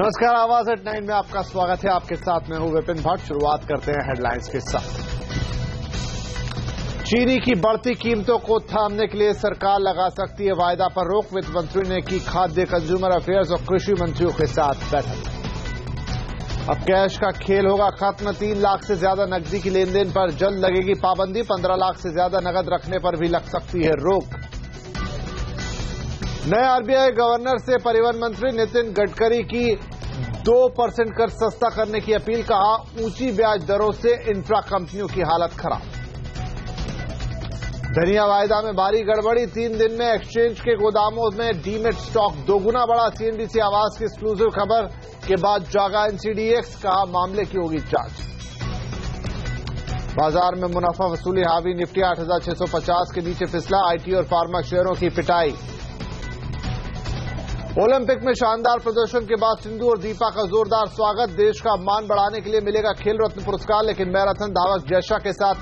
नमस्कार, आवाज एट 9 में आपका स्वागत है। आपके साथ मैं हूं विपिन भट्ट। शुरुआत करते हैं हेडलाइंस के साथ। चीनी की बढ़ती कीमतों को थामने के लिए सरकार लगा सकती है वायदा पर रोक। वित्त मंत्री ने की खाद्य, कंज्यूमर अफेयर्स और कृषि मंत्रियों के साथ बैठक। अब कैश का खेल होगा खत्म। 3 लाख से ज्यादा नकदी की लेन देन पर जल्द लगेगी पाबंदी। 15 लाख से ज्यादा नकद रखने पर भी लग सकती है रोक। नए आरबीआई गवर्नर से परिवहन मंत्री नितिन गडकरी की 2% कर सस्ता करने की अपील। कहा, ऊंची ब्याज दरों से इंफ्रा कंपनियों की हालत खराब। धनिया वायदा में भारी गड़बड़ी। 3 दिन में एक्सचेंज के गोदामों में डीमेट स्टॉक दोगुना बढ़ा। सीएनबीसी आवाज की एक्सक्लूसिव खबर के बाद जागा एनसीडीएक्स। कहा, मामले की होगी जांच। बाजार में मुनाफा वसूली हावी। निफ्टी 8650 के नीचे फिसला। आईटी और फार्मा शेयरों की पिटाई। ओलंपिक में शानदार प्रदर्शन के बाद सिंधु और दीपा का जोरदार स्वागत। देश का मान बढ़ाने के लिए मिलेगा खेल रत्न पुरस्कार। लेकिन मैराथन धावक जैशा के साथ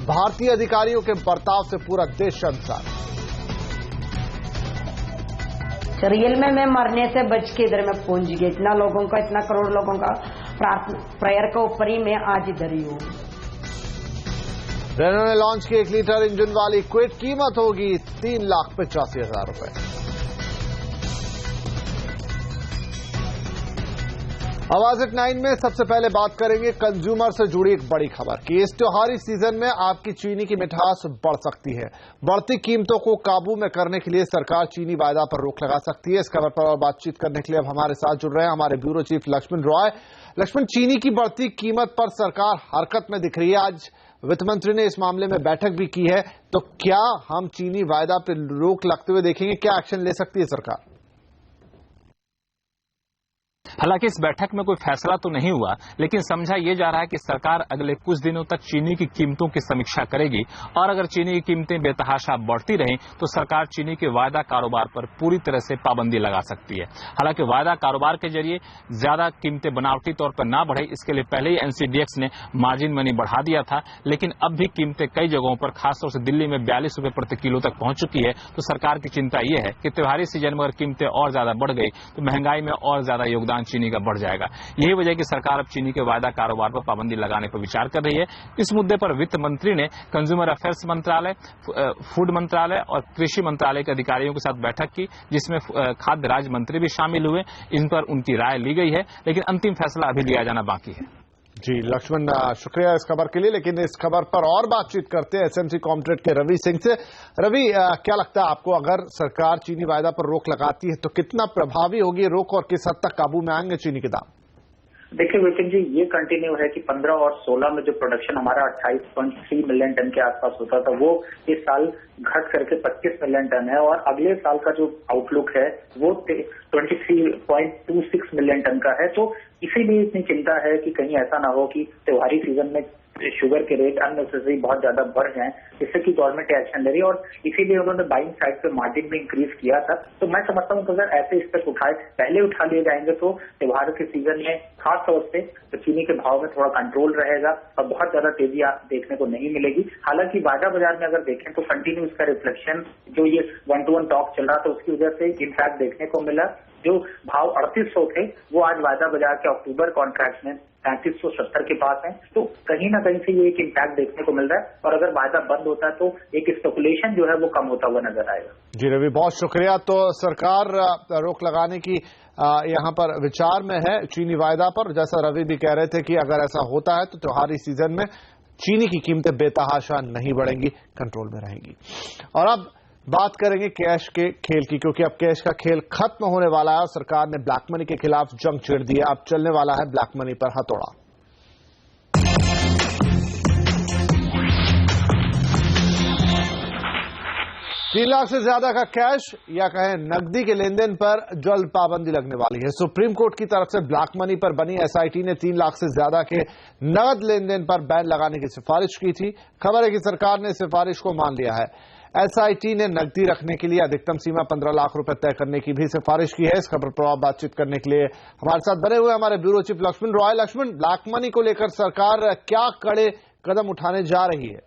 भारतीय अधिकारियों के बर्ताव से पूरा देश शर्मसार। रियल में मैं मरने से बच के इधर में पहुंच गई। इतना लोगों का, इतना करोड़ लोगों का प्रेयर के ऊपर ही मैं आज इधर ही हूं। रेनो ने लॉन्च की 1 लीटर इंजन वाली क्विड। कीमत होगी 3,85,000 रुपए। आवाज एट 9 में सबसे पहले बात करेंगे कंज्यूमर से जुड़ी एक बड़ी खबर कि इस त्योहारी सीजन में आपकी चीनी की मिठास बढ़ सकती है। बढ़ती कीमतों को काबू में करने के लिए सरकार चीनी वायदा पर रोक लगा सकती है। इस खबर पर और बातचीत करने के लिए अब हमारे साथ जुड़ रहे हैं हमारे ब्यूरो चीफ लक्ष्मण रॉय। लक्ष्मण, चीनी की बढ़ती कीमत पर सरकार हरकत में दिख रही है। आज वित्त मंत्री ने इस मामले में बैठक भी की है, तो क्या हम चीनी वायदा पर रोक लगते हुए देखेंगे? क्या एक्शन ले सकती है सरकार? हालांकि इस बैठक में कोई फैसला तो नहीं हुआ, लेकिन समझा यह जा रहा है कि सरकार अगले कुछ दिनों तक चीनी की कीमतों की समीक्षा करेगी और अगर चीनी की कीमतें बेतहाशा बढ़ती रहें तो सरकार चीनी के वायदा कारोबार पर पूरी तरह से पाबंदी लगा सकती है। हालांकि वायदा कारोबार के जरिए ज्यादा कीमतें बनावटी तौर पर ना बढ़े, इसके लिए पहले ही एनसीडीएक्स ने मार्जिन मनी बढ़ा दिया था, लेकिन अब भी कीमतें कई जगहों पर, खासतौर से दिल्ली में 42 रुपए प्रति किलो तक पहुंच चुकी है। तो सरकार की चिंता यह है कि त्योहारी सीजन में अगर कीमतें और ज्यादा बढ़ गई तो महंगाई में और ज्यादा योगदान चीनी का बढ़ जाएगा। यही वजह कि सरकार अब चीनी के वायदा कारोबार पर पाबंदी लगाने पर विचार कर रही है। इस मुद्दे पर वित्त मंत्री ने कंज्यूमर अफेयर्स मंत्रालय, फूड मंत्रालय और कृषि मंत्रालय के अधिकारियों के साथ बैठक की, जिसमें खाद्य राज्य मंत्री भी शामिल हुए। इन पर उनकी राय ली गई है, लेकिन अंतिम फैसला अभी लिया जाना बाकी है। जी लक्ष्मण, शुक्रिया इस खबर के लिए। लेकिन इस खबर पर और बातचीत करते हैं एसएमसी कॉम्ट्रेड के रवि सिंह से। रवि, क्या लगता है आपको, अगर सरकार चीनी वायदा पर रोक लगाती है तो कितना प्रभावी होगी रोक और किस हद तक काबू में आएंगे चीनी के दाम? देखिए विपिन जी, ये कंटिन्यू है कि 15 और 16 में जो प्रोडक्शन हमारा 28.3 मिलियन टन के आसपास होता था, वो इस साल घट करके 25 मिलियन टन है और अगले साल का जो आउटलुक है वो 23.26 मिलियन टन का है। तो इसीलिए इतनी चिंता है कि कहीं ऐसा ना हो कि त्योहारी सीजन में शुगर के रेट अननेसेसरी बहुत ज्यादा बढ़ जाएं, जिससे कि गवर्नमेंट एक्शन ले रही है और इसीलिए उन्होंने बाइंग साइड पे मार्जिन भी इंक्रीज किया था। तो मैं समझता हूँ कि अगर ऐसे स्टेप पहले उठा लिए जाएंगे तो त्योहार के सीजन में खास तौर से तो चीनी के भाव में थोड़ा कंट्रोल रहेगा और बहुत ज्यादा तेजी देखने को नहीं मिलेगी। हालांकि वायदा बाजार में अगर देखें तो कंटिन्यू इसका रिफ्लेक्शन, जो ये 1-to-1 टॉक चल रहा था उसकी वजह से इम्पैक्ट देखने को मिला। जो भाव 3800 थे वो आज वायदा बाजार के अक्टूबर कॉन्ट्रैक्ट में 3570 के पास है। तो कहीं ना कहीं से ये एक इम्पैक्ट देखने को मिल रहा है और अगर वायदा बंद होता है तो एक स्पेकुलेशन जो है वो कम होता हुआ नजर आएगा। जी रवि, बहुत शुक्रिया। तो सरकार रोक लगाने की यहाँ पर विचार में है चीनी वायदा पर। जैसा रवि भी कह रहे थे कि अगर ऐसा होता है तो त्योहारी सीजन में चीनी की कीमतें बेतहाशा नहीं बढ़ेंगी, कंट्रोल में रहेंगी। और अब बात करेंगे कैश के खेल की, क्योंकि अब कैश का खेल खत्म होने वाला है और सरकार ने ब्लैक मनी के खिलाफ जंग छेड़ दी है। अब चलने वाला है ब्लैक मनी पर हथौड़ा। 3 लाख से ज्यादा का कैश या कहें नकदी के लेन देन पर जल्द पाबंदी लगने वाली है। सुप्रीम कोर्ट की तरफ से ब्लैक मनी पर बनी एसआईटी ने 3 लाख से ज्यादा के नकद लेन देन पर बैन लगाने की सिफारिश की थी। खबर है कि सरकार ने सिफारिश को मान लिया है। एसआईटी ने नकदी रखने के लिए अधिकतम सीमा 15 लाख रुपए तय करने की भी सिफारिश की है। इस खबर पर बातचीत करने के लिए हमारे साथ बने हुए हमारे bureau chief Lakshman Roy. Lakshman, black money को लेकर सरकार क्या कड़े कदम उठाने जा रही है?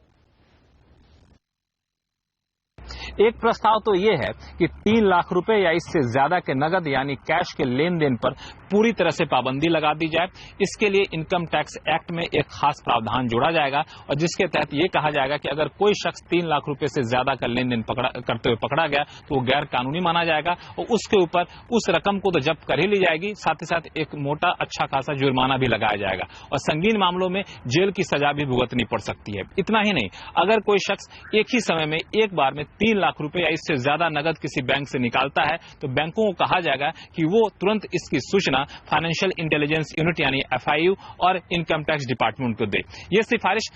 एक प्रस्ताव तो ये है कि 3 लाख रुपए या इससे ज्यादा के नगद यानी कैश के लेन देन पर पूरी तरह से पाबंदी लगा दी जाए। इसके लिए इनकम टैक्स एक्ट में एक खास प्रावधान जोड़ा जाएगा और जिसके तहत ये कहा जाएगा कि अगर कोई शख्स 3 लाख रुपए से ज्यादा का लेन देन करते हुए पकड़ा गया तो वो गैर कानूनी माना जाएगा और उसके ऊपर उस रकम को तो जब्त कर ही ली जाएगी, साथ ही साथ एक मोटा अच्छा खासा जुर्माना भी लगाया जाएगा और संगीन मामलों में जेल की सजा भी भुगतनी पड़ सकती है। इतना ही नहीं, अगर कोई शख्स एक ही समय में एक बार में 3 लाख रुपए या इससे ज्यादा नगद किसी बैंक से निकालता है तो बैंकों को कहा जाएगा कि वो तुरंत इसकी सूचना फाइनेंशियल इंटेलिजेंस यूनिट यानी FIU और इनकम टैक्स डिपार्टमेंट को दे। ये सिफारिश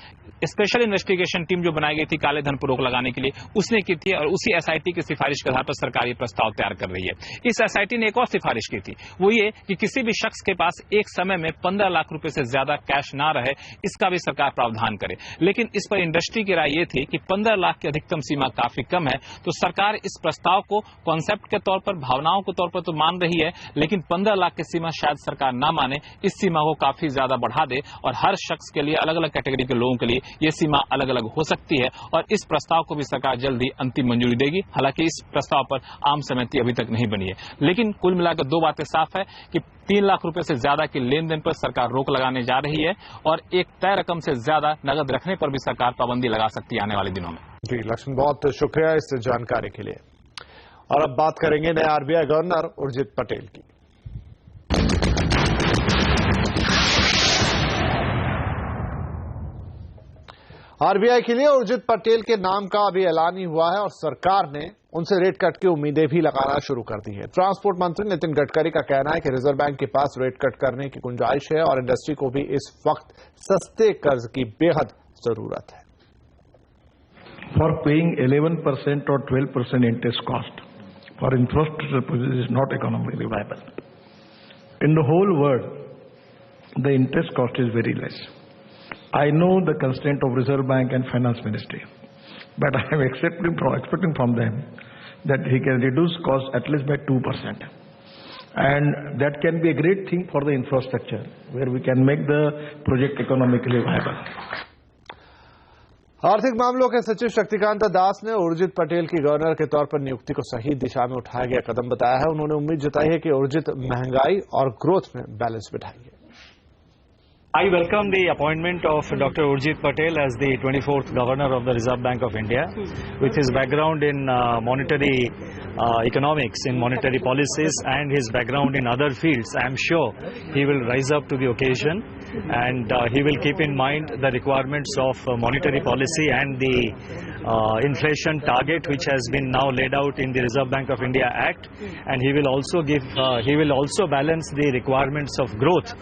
स्पेशल इन्वेस्टिगेशन टीम जो बनाई गई थी काले धन पर रोक लगाने के लिए उसने की थी और उसी SIT की सिफारिश के आधार पर सरकार ये प्रस्ताव तैयार कर रही है। इस SIT ने एक और सिफारिश की थी, वो ये कि किसी भी शख्स के पास एक समय में 15 लाख रुपए से ज्यादा कैश ना रहे, इसका भी सरकार प्रावधान करे। लेकिन इस पर इंडस्ट्री की राय ये थी कि 15 लाख की अधिकतम सीमा काफी कम है, तो सरकार इस प्रस्ताव को कॉन्सेप्ट के तौर पर, भावनाओं के तौर पर तो मान रही है, लेकिन 15 लाख की सीमा शायद सरकार ना माने, इस सीमा को काफी ज्यादा बढ़ा दे और हर शख्स के लिए, अलग अलग कैटेगरी के लोगों के लिए ये सीमा अलग अलग हो सकती है और इस प्रस्ताव को भी सरकार जल्द ही अंतिम मंजूरी देगी। हालांकि इस प्रस्ताव पर आम सहमति अभी तक नहीं बनी है, लेकिन कुल मिलाकर 2 बातें साफ है कि 3 लाख रुपए से ज्यादा के लेन देन पर सरकार रोक लगाने जा रही है और एक तय रकम से ज्यादा नगद रखने पर भी सरकार पाबंदी लगा सकती है आने वाले दिनों में। जी लक्ष्मण, बहुत शुक्रिया इस जानकारी के लिए। और अब बात करेंगे नए RBI गवर्नर उर्जित पटेल की। RBI के लिए उर्जित पटेल के नाम का अभी ऐलान ही हुआ है और सरकार ने उनसे रेट कट की उम्मीदें भी लगाना शुरू कर दी है। ट्रांसपोर्ट मंत्री नितिन गडकरी का कहना है कि रिजर्व बैंक के पास रेट कट करने की गुंजाइश है और इंडस्ट्री को भी इस वक्त सस्ते कर्ज की बेहद जरूरत है। For paying 11% or 12% interest cost for infrastructure projects is not economically viable. In the whole world, the interest cost is very less. I know the constraint of Reserve Bank and Finance Ministry, but I am expecting from them that he can reduce cost at least by 2%. And that can be a great thing for the infrastructure, where we can make the project economically viable. आर्थिक मामलों के सचिव शक्तिकांत दास ने उर्जित पटेल की governor के तौर पर नियुक्ति को सही दिशा में उठाया गया कदम बताया है। उन्होंने उम्मीद जताई है कि उर्जित महंगाई और ग्रोथ में balance बिठाएंगे। I welcome the appointment of Dr. Urjit Patel as the 24th Governor of the Reserve Bank of India. With his background in monetary economics, in monetary policies and his background in other fields, I am sure he will rise up to the occasion and he will keep in mind the requirements of monetary policy and the inflation target which has been now laid out in the Reserve Bank of India Act, and he will also balance the requirements of growth.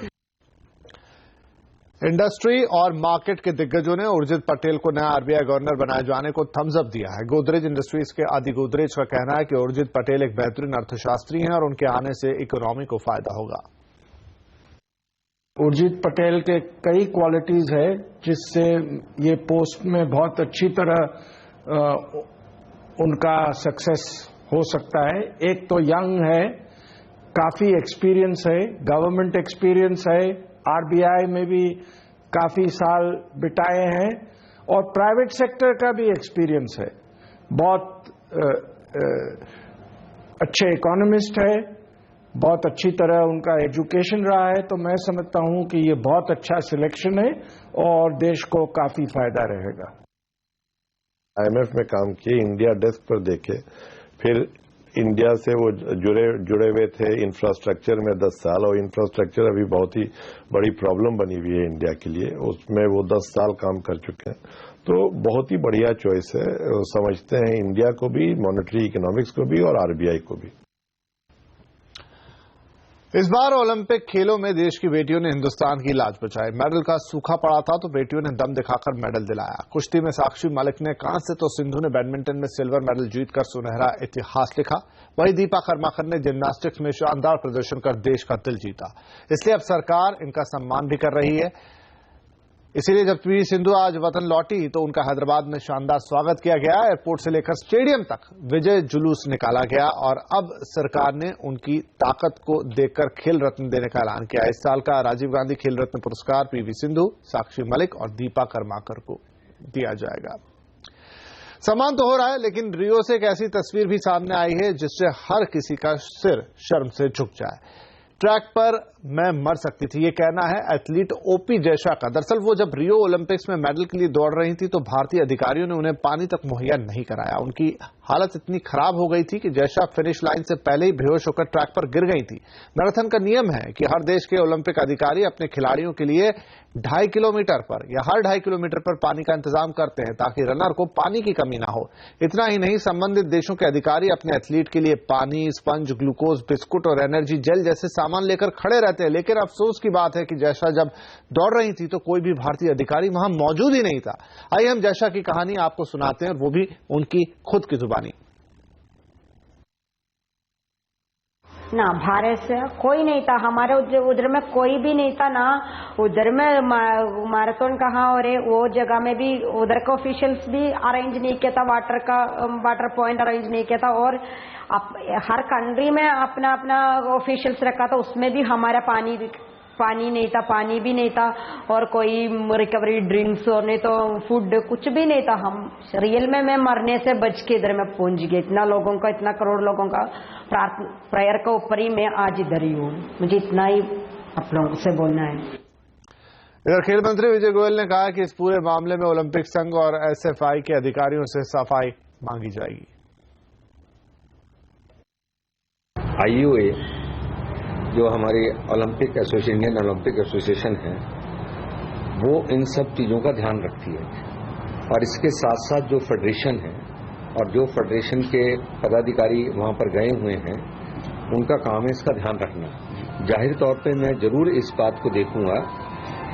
Industry और market के दिग्गजों ने उर्जित पटेल को नया RBI governor बनाए जाने को Thums up दिया है। गोदरेज इंडस्ट्रीज के आदि गोदरेज का कहना है कि उर्जित पटेल एक बेहतरीन अर्थशास्त्री हैं और उनके आने से इकोनॉमी को फायदा होगा। उर्जित पटेल के कई क्वालिटीज है जिससे ये पोस्ट में बहुत अच्छी तरह उनका सक्सेस हो सकता है। एक तो यंग है, काफी एक्सपीरियंस है, गवर्नमेंट एक्सपीरियंस है, RBI में भी काफी साल बिताए हैं और प्राइवेट सेक्टर का भी एक्सपीरियंस है। बहुत अच्छे इकोनॉमिस्ट है, बहुत अच्छी तरह उनका एजुकेशन रहा है, तो मैं समझता हूं कि ये बहुत अच्छा सिलेक्शन है और देश को काफी फायदा रहेगा। IMF में काम किए, इंडिया डेस्क पर देखे, फिर इंडिया से वो जुड़े हुए थे इंफ्रास्ट्रक्चर में 10 साल, और इंफ्रास्ट्रक्चर अभी बहुत ही बड़ी प्रॉब्लम बनी हुई है इंडिया के लिए, उसमें वो 10 साल काम कर चुके हैं। तो बहुत ही बढ़िया चॉइस है, समझते हैं इंडिया को भी, मॉनेटरी इकोनॉमिक्स को भी और RBI को भी। इस बार ओलंपिक खेलों में देश की बेटियों ने हिंदुस्तान की लाज बचाई। मेडल का सूखा पड़ा था तो बेटियों ने दम दिखाकर मेडल दिलाया। कुश्ती में साक्षी मलिक ने कांस्य तो सिंधु ने बैडमिंटन में सिल्वर मेडल जीतकर सुनहरा इतिहास लिखा। वहीं दीपा कर्माकर ने जिम्नास्टिक्स में शानदार प्रदर्शन कर देश का दिल जीता। इसलिए अब सरकार इनका सम्मान भी कर रही है। इसीलिए जब पीवी सिंधु आज वतन लौटी तो उनका हैदराबाद में शानदार स्वागत किया गया। एयरपोर्ट से लेकर स्टेडियम तक विजय जुलूस निकाला गया और अब सरकार ने उनकी ताकत को देखकर खेल रत्न देने का ऐलान किया। इस साल का राजीव गांधी खेल रत्न पुरस्कार पीवी सिंधु, साक्षी मलिक और दीपा कर्माकर को दिया जाएगा। सम्मान तो हो रहा है, लेकिन रियो से एक ऐसी तस्वीर भी सामने आई है जिससे हर किसी का सिर शर्म से झुक जाए। ट्रैक पर मैं मर सकती थी, ये कहना है एथलीट ओपी जैशा का। दरअसल वो जब रियो ओलंपिक्स में मेडल के लिए दौड़ रही थी तो भारतीय अधिकारियों ने उन्हें पानी तक मुहैया नहीं कराया। उनकी हालत इतनी खराब हो गई थी कि जैशा फिनिश लाइन से पहले ही बेहोश होकर ट्रैक पर गिर गई थी। मैराथन का नियम है कि हर देश के ओलंपिक अधिकारी अपने खिलाड़ियों के लिए 2.5 किलोमीटर पर या हर 2.5 किलोमीटर पर पानी का इंतजाम करते हैं ताकि रनर को पानी की कमी ना हो। इतना ही नहीं, संबंधित देशों के अधिकारी अपने एथलीट के लिए पानी, स्पंज, ग्लूकोज, बिस्कुट और एनर्जी जेल जैसे सामान लेकर खड़े रहते हैं। लेकिन अफसोस की बात है कि जैशा जब दौड़ रही थी तो कोई भी भारतीय अधिकारी वहां मौजूद ही नहीं था। आइए हम जैशा की कहानी आपको सुनाते हैं, वो भी उनकी खुद की जुबानी। ना भारत से कोई नहीं था, हमारे उधर में कोई भी नहीं था ना। उधर में मैराथन कहाँ हो रहे, वो जगह में भी उधर के ऑफिशियल्स भी अरेंज नहीं किया था, वाटर पॉइंट अरेंज नहीं किया था। और हर कंट्री में अपना अपना ऑफिशियल्स रखा था, उसमें भी हमारा पानी नहीं था, पानी भी नहीं था और कोई रिकवरी ड्रिंक्स और नहीं तो फूड कुछ भी नहीं था। हम रियल में मैं मरने से बच के इधर में पहुंच गई। इतना लोगों का, इतना करोड़ लोगों का प्रेयर के ऊपर ही मैं आज इधर ही हूँ। मुझे इतना ही आप लोगों से बोलना है। इधर खेल मंत्री विजय गोयल ने कहा कि इस पूरे मामले में ओलंपिक संघ और एसएफआई के अधिकारियों से सफाई मांगी जाएगी। आईओए जो हमारी Olympic association, Indian Olympic association है, वो इन सब चीजों का ध्यान रखती है। और इसके साथ साथ जो फेडरेशन है और जो फेडरेशन के पदाधिकारी वहां पर गए हुए हैं, उनका काम है इसका ध्यान रखना। जाहिर तौर पे मैं जरूर इस बात को देखूंगा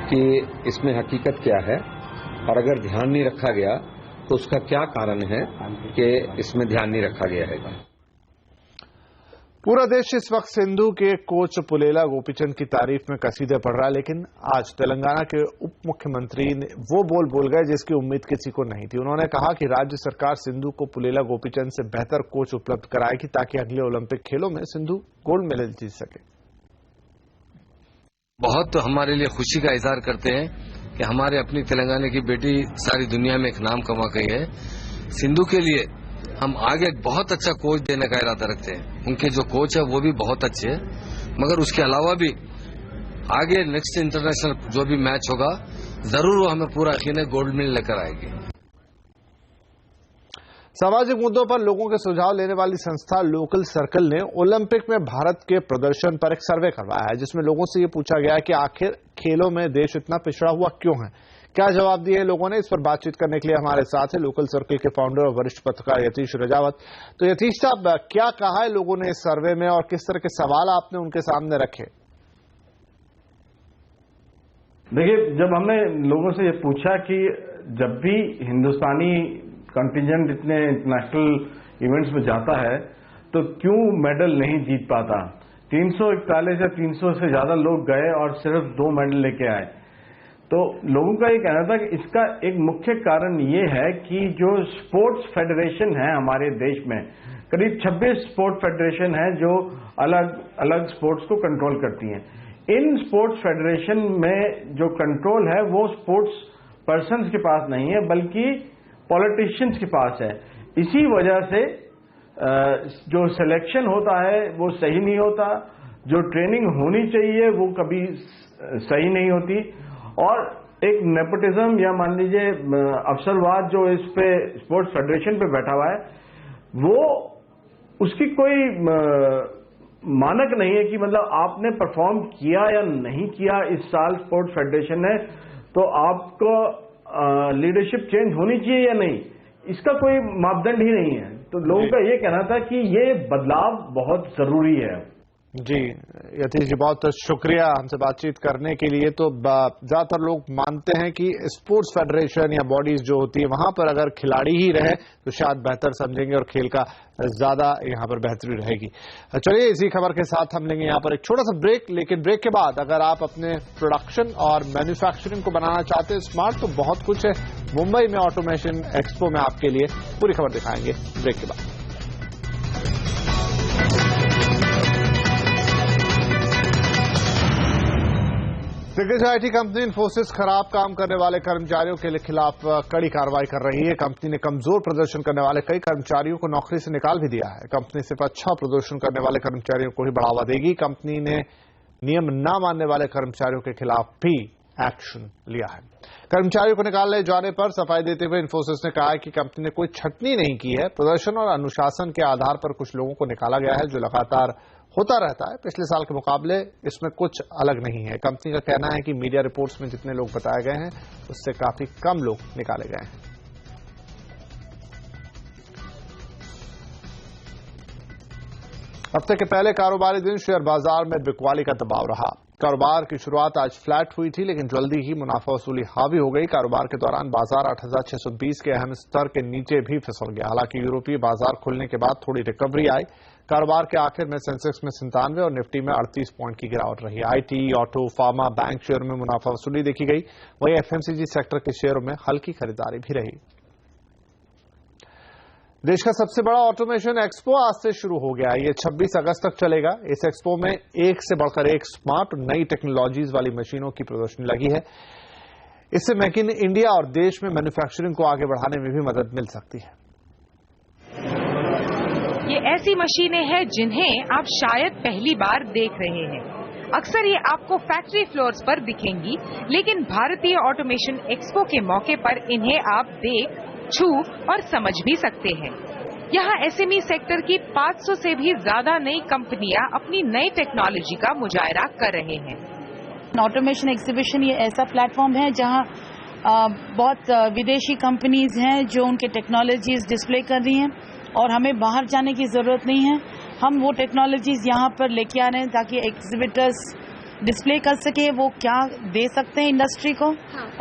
कि इसमें हकीकत क्या है और अगर ध्यान नहीं रखा गया तो उसका क्या कारण है कि इसमें ध्यान नहीं रखा गया है। पूरा देश इस वक्त सिंधु के कोच पुलेला गोपीचंद की तारीफ में कसीदे पढ़ रहा है, लेकिन आज तेलंगाना के उप मुख्यमंत्री ने वो बोल गए जिसकी उम्मीद किसी को नहीं थी। उन्होंने कहा कि राज्य सरकार सिंधु को पुलेला गोपीचंद से बेहतर कोच उपलब्ध कराएगी ताकि अगले ओलंपिक खेलों में सिंधु गोल्ड मेडल जीत सके। बहुत हमारे लिए खुशी का इजहार करते हैं कि हमारे अपनी तेलंगाना की बेटी सारी दुनिया में एक नाम कमा गई है। सिंधु के लिए हम आगे बहुत अच्छा कोच देने का इरादा रखते हैं। उनके जो कोच है वो भी बहुत अच्छे हैं, मगर उसके अलावा भी आगे नेक्स्ट इंटरनेशनल जो भी मैच होगा जरूर वो हमें पूरा यकीन है गोल्ड मेडल लेकर आएगी। सामाजिक मुद्दों पर लोगों के सुझाव लेने वाली संस्था लोकल सर्कल ने ओलंपिक में भारत के प्रदर्शन पर एक सर्वे करवाया है, जिसमें लोगों से ये पूछा गया है कि आखिर खेलों में देश इतना पिछड़ा हुआ क्यों है। क्या जवाब दिए लोगों ने, इस पर बातचीत करने के लिए हमारे साथ है लोकल सर्कल के फाउंडर और वरिष्ठ पत्रकार यतीश राजावत। तो यतीश साहब, क्या कहा है लोगों ने इस सर्वे में और किस तरह के सवाल आपने उनके सामने रखे? देखिए, जब हमने लोगों से ये पूछा कि जब भी हिंदुस्तानी कंटिजेंट इतने इंटरनेशनल इवेंट्स में जाता है तो क्यों मेडल नहीं जीत पाता। 341 या 300 से ज्यादा लोग गए और सिर्फ 2 मेडल लेके आए। तो लोगों का ये कहना था कि इसका एक मुख्य कारण ये है कि जो स्पोर्ट्स फेडरेशन है हमारे देश में, करीब 26 स्पोर्ट्स फेडरेशन है जो अलग अलग स्पोर्ट्स को कंट्रोल करती हैं। इन स्पोर्ट्स फेडरेशन में जो कंट्रोल है वो स्पोर्ट्स पर्सन्स के पास नहीं है बल्कि पॉलिटिशियंस के पास है। इसी वजह से जो सिलेक्शन होता है वो सही नहीं होता, जो ट्रेनिंग होनी चाहिए वो कभी सही नहीं होती, और एक नेपोटिज्म या मान लीजिए अफसरवाद जो इस पे स्पोर्ट्स फेडरेशन पे बैठा हुआ है, वो उसकी कोई मानक नहीं है कि मतलब आपने परफॉर्म किया या नहीं किया इस साल स्पोर्ट्स फेडरेशन ने, तो आपको लीडरशिप चेंज होनी चाहिए या नहीं, इसका कोई मापदंड ही नहीं है। तो लोगों का ये कहना था कि ये बदलाव बहुत जरूरी है। जी यतीश जी, बहुत शुक्रिया हमसे बातचीत करने के लिए। तो ज्यादातर लोग मानते हैं कि स्पोर्ट्स फेडरेशन या बॉडीज जो होती है वहां पर अगर खिलाड़ी ही रहे तो शायद बेहतर समझेंगे और खेल का ज्यादा यहाँ पर बेहतरी रहेगी। चलिए, इसी खबर के साथ हम लेंगे यहाँ पर एक छोटा सा ब्रेक, लेकिन ब्रेक के बाद अगर आप अपने प्रोडक्शन और मैन्युफैक्चरिंग को बनाना चाहते हैं स्मार्ट, तो बहुत कुछ है मुंबई में ऑटोमेशन एक्सपो में आपके लिए पूरी खबर दिखाएंगे ब्रेक के बाद। दिग्गज आईटी कंपनी इन्फोसिस खराब काम करने वाले कर्मचारियों के खिलाफ कड़ी कार्रवाई कर रही है। कंपनी ने कमजोर प्रदर्शन करने वाले कई कर्मचारियों को नौकरी से निकाल भी दिया है। कंपनी सिर्फ अच्छा प्रदर्शन करने वाले कर्मचारियों को ही बढ़ावा देगी। कंपनी ने नियम न मानने वाले कर्मचारियों के खिलाफ भी एक्शन लिया है। कर्मचारियों को निकाले जाने पर सफाई देते हुए इन्फोसिस ने कहा है कि कंपनी ने कोई छटनी नहीं की है। प्रदर्शन और अनुशासन के आधार पर कुछ लोगों को निकाला गया है, जो लगातार होता रहता है। पिछले साल के मुकाबले इसमें कुछ अलग नहीं है। कंपनी का कहना है कि मीडिया रिपोर्ट्स में जितने लोग बताए गए हैं उससे काफी कम लोग निकाले गए हैं। हफ्ते के पहले कारोबारी दिन शेयर बाजार में बिकवाली का दबाव रहा। कारोबार की शुरुआत आज फ्लैट हुई थी, लेकिन जल्दी ही मुनाफा वसूली हावी हो गई। कारोबार के दौरान बाजार 8,620 के अहम स्तर के नीचे भी फिसल गया। हालांकि यूरोपीय बाजार खुलने के बाद थोड़ी रिकवरी आई। कारोबार के आखिर में सेंसेक्स में 97 और निफ्टी में 38 पॉइंट की गिरावट रही। IT, auto, pharma, bank share में मुनाफा वसूली देखी गई। वहीं एफएमसीजी सेक्टर के शेयरों में हल्की खरीदारी भी रही। देश का सबसे बड़ा ऑटोमेशन एक्सपो आज से शुरू हो गया। ये 26 अगस्त तक चलेगा। इस एक्सपो में एक से बढ़कर एक स्मार्ट और नई टेक्नोलॉजीज वाली मशीनों की प्रदर्शनी लगी है। इससे मेक इन इंडिया और देश में मैन्युफैक्चरिंग को आगे बढ़ाने में भी मदद मिल सकती है। ये ऐसी मशीनें हैं जिन्हें आप शायद पहली बार देख रहे हैं। अक्सर ये आपको फैक्ट्री फ्लोर्स पर दिखेंगी, लेकिन भारतीय ऑटोमेशन एक्सपो के मौके पर इन्हें आप देख, छू और समझ भी सकते हैं। यहाँ एसएमई सेक्टर की 500 से भी ज्यादा नई कंपनियां अपनी नई टेक्नोलॉजी का मुजाहरा कर रहे हैं। ऑटोमेशन एग्जीबिशन ये ऐसा प्लेटफॉर्म है जहाँ बहुत विदेशी कंपनीज हैं जो उनके टेक्नोलॉजीज डिस्प्ले कर रही हैं और हमें बाहर जाने की जरूरत नहीं है। हम वो टेक्नोलॉजीज यहाँ पर लेके आ रहे हैं ताकि एग्जिबिटर्स डिस्प्ले कर सके वो क्या दे सकते हैं इंडस्ट्री को,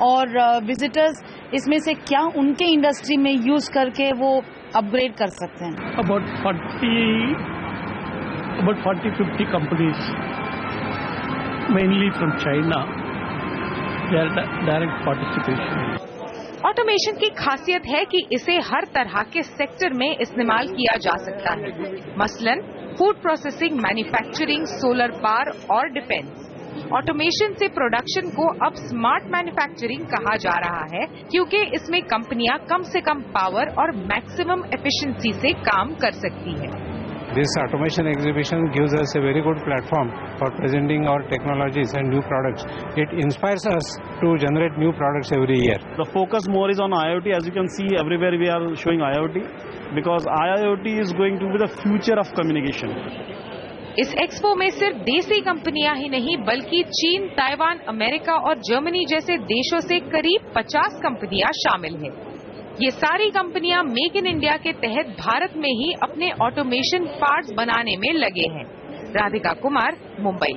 और विजिटर्स इसमें से क्या उनके इंडस्ट्री में यूज करके वो अपग्रेड कर सकते हैं। About 40-50 companies, mainly from China, they are direct participation. Automation की खासियत है कि इसे हर तरह के सेक्टर में इस्तेमाल किया जा सकता है, मसलन food processing, manufacturing, solar power और डिफेंस। ऑटोमेशन से प्रोडक्शन को अब स्मार्ट मैन्युफैक्चरिंग कहा जा रहा है, क्योंकि इसमें कंपनियां कम से कम पावर और मैक्सिमम एफिशिएंसी से काम कर सकती हैं। This automation exhibition gives us a very good platform for presenting our technologies and new products. It inspires us to generate new products every year. The focus more is on IoT. As you can see, everywhere we are showing IoT, because IoT is going to be the future of communication. इस expo में सिर्फ देसी कंपनियां ही नहीं, बल्कि चीन, Taiwan, America और Germany जैसे देशों से करीब 50 कंपनियां शामिल हैं। ये सारी कंपनियां मेक इन इंडिया के तहत भारत में ही अपने ऑटोमेशन पार्ट्स बनाने में लगे हैं। राधिका कुमार, मुंबई।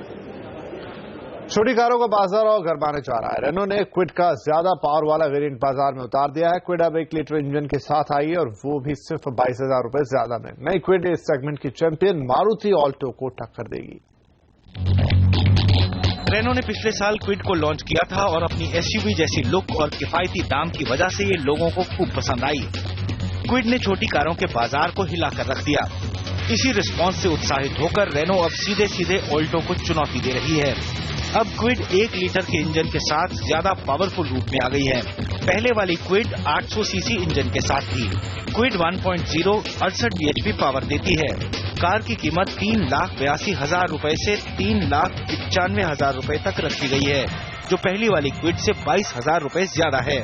छोटी कारों का बाजार और गरमाने जा रहा है। रेनो ने क्विड का ज्यादा पावर वाला वेरिएंट बाजार में उतार दिया है। क्विड अब 1 लीटर इंजन के साथ आई है और वो भी सिर्फ 22,000 रुपए ज्यादा में। नई क्विड इस सेगमेंट की चैंपियन मारुति ऑल्टो को टक्कर देगी। रेनो ने पिछले साल क्विड को लॉन्च किया था और अपनी एसयूवी जैसी लुक और किफायती दाम की वजह से ये लोगों को खूब पसंद आई। क्विड ने छोटी कारों के बाजार को हिलाकर रख दिया। इसी रिस्पांस से उत्साहित होकर रेनो अब सीधे सीधे ऑल्टो को चुनौती दे रही है। अब क्विड 1 लीटर के इंजन के साथ ज्यादा पावरफुल रूप में आ गई है। पहले वाली क्विड 800 सीसी इंजन के साथ थी। क्विड 1.0 68 बीएचपी पावर देती है। कार की कीमत 3,82,000 रुपए से 3,95,000 रुपए तक रखी गई है, जो पहली वाली क्विड से 22,000 रुपए ज्यादा है।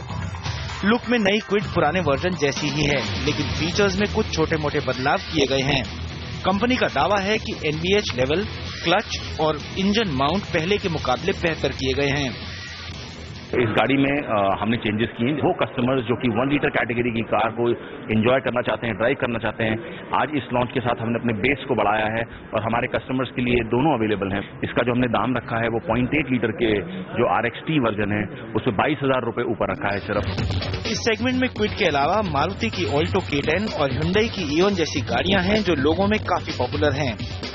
लुक में नई क्विड पुराने वर्जन जैसी ही है, लेकिन फीचर्स में कुछ छोटे मोटे बदलाव किए गए हैं। कंपनी का दावा है कि एनबीएच लेवल, क्लच और इंजन माउंट पहले के मुकाबले बेहतर किए गए हैं। इस गाड़ी में हमने चेंजेस किए। वो कस्टमर्स जो कि 1 लीटर कैटेगरी की कार को एंजॉय करना चाहते हैं, ड्राइव करना चाहते हैं, आज इस लॉन्च के साथ हमने अपने बेस को बढ़ाया है और हमारे कस्टमर्स के लिए दोनों अवेलेबल हैं। इसका जो हमने दाम रखा है वो 0.8 लीटर के जो RXT वर्जन है उसमें 22,000 रुपए ऊपर रखा है सिर्फ। इस सेगमेंट में क्विड के अलावा मारुति की ऑल्टो K10 और हुंडई की ईओन जैसी गाड़ियां हैं जो लोगों में काफी पॉपुलर हैं।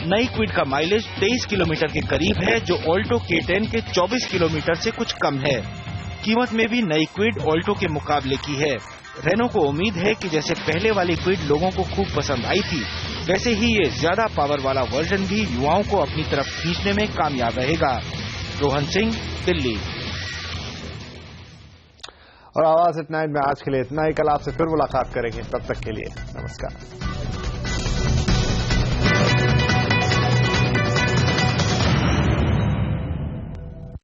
नई क्विड का माइलेज 23 किलोमीटर के करीब है, जो ऑल्टो K10 के 24 किलोमीटर से कुछ कम है। कीमत में भी नई क्विड ऑल्टो के मुकाबले की है। रेनो को उम्मीद है कि जैसे पहले वाली क्विड लोगों को खूब पसंद आई थी, वैसे ही ये ज्यादा पावर वाला वर्जन भी युवाओं को अपनी तरफ खींचने में कामयाब रहेगा। रोहन सिंह, दिल्ली। और आवाज एट 9 में आज के लिए इतना ही। कल आपसे फिर मुलाकात करेंगे, तब तक के लिए नमस्कार।